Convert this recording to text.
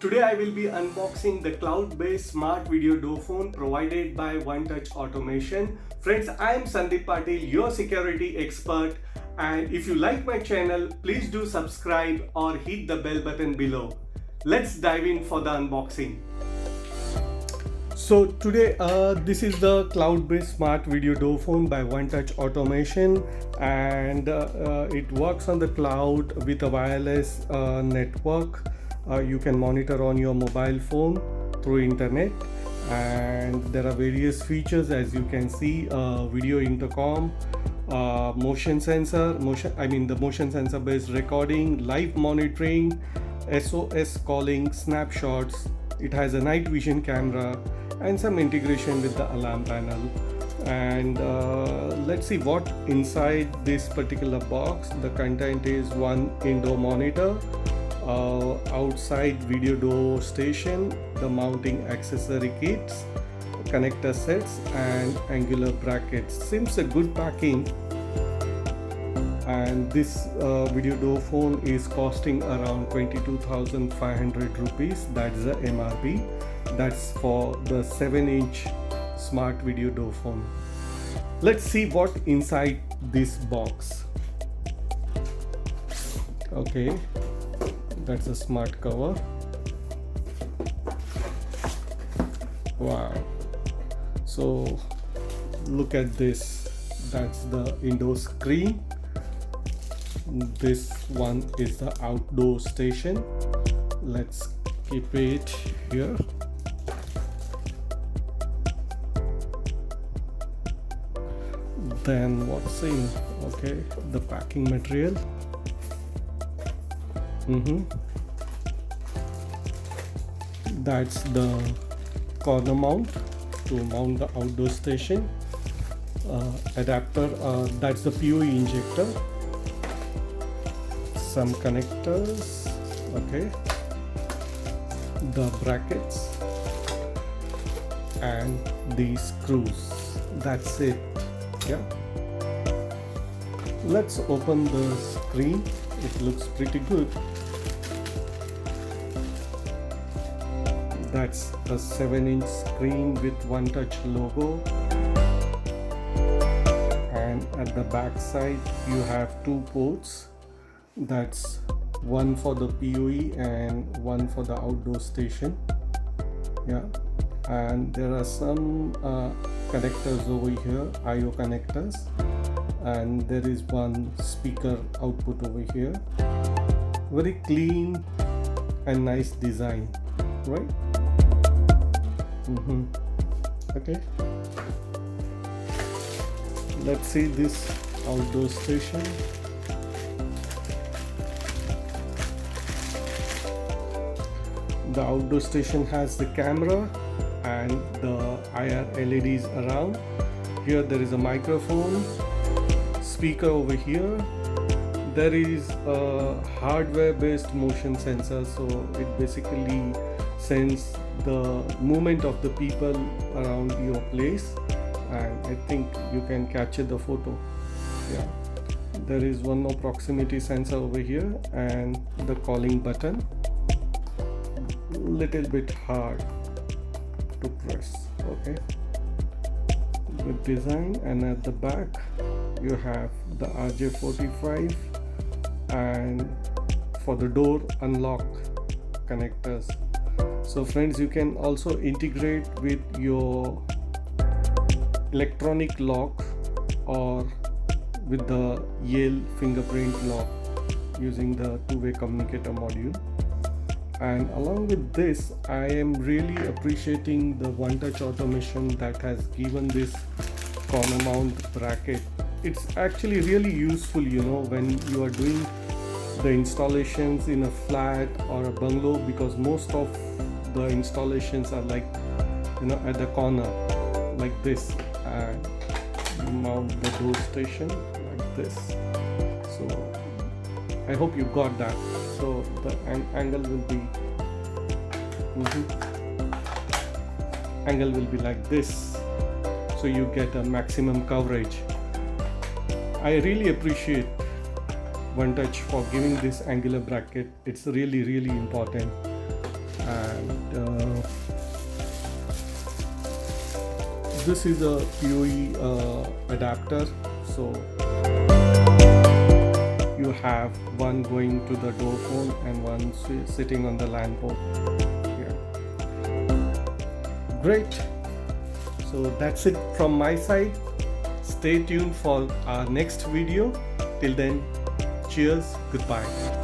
Today I will be unboxing the cloud-based smart video Doorphone provided by Onetouch Automation. Friends, I am Sandeep Patil, your security expert, and if you like my channel, please do subscribe or hit the bell button below. Let's dive in for the unboxing. So today this is the cloud-based smart video Doorphone by Onetouch Automation, and it works on the cloud with a wireless network. You can monitor on your mobile phone through internet, and there are various features as you can see: video intercom, motion sensor, the motion sensor based recording, live monitoring, SOS calling, snapshots. It has a night vision camera and some integration with the alarm panel. And let's see what inside this particular box. The content is one indoor monitor, outside video door station, the mounting accessory kits, connector sets and angular brackets. Seems a good packing. And this video Doorphone is costing around 22,500 rupees. That's the MRP. That's for the 7-inch smart video Doorphone. Let's see what inside this box. Okay, that's a smart cover. Wow, so look at this. That's the indoor screen. This one is the outdoor station. Let's keep it here. Then what's in? Okay, the packing material. That's the corner mount to mount the outdoor station. Adapter, that's the PoE injector. Some connectors, okay, the brackets and these screws. That's it. Yeah, let's open the screen. It looks pretty good. That's a 7-inch screen with Onetouch logo, and at the back side you have two ports. That's one for the PoE and one for the outdoor station. Yeah, and there are some connectors over here, IO connectors, and there is one speaker output over here. Very clean and nice design, right? Okay, let's see this outdoor station. The outdoor station has the camera and the IR LEDs around. Here there is a microphone, speaker over here. There is a hardware based motion sensor, so it basically sends the movement of the people around your place, and I think you can capture the photo. Yeah, there is one more proximity sensor over here and the calling button. Little bit hard to press. Okay, good design. And at the back you have the RJ45 and for the door unlock connectors. So friends, you can also integrate with your electronic lock or with the Yale fingerprint lock using the two-way communicator module. And along with this, I am really appreciating the Onetouch Automation that has given this corner mount bracket. It's actually really useful, you know, when you are doing the installations in a flat or a bungalow, because most of the installations are like, you know, at the corner like this, and you mount the door station like this. So I hope you got that. So the angle will be like this, so you get a maximum coverage. I really appreciate Onetouch for giving this angular bracket. It's really important. and this is a PoE adapter. So you have one going to the door phone and one sitting on the LAN port here. Great. So that's it from my side. Stay tuned for our next video. Till then, cheers, goodbye.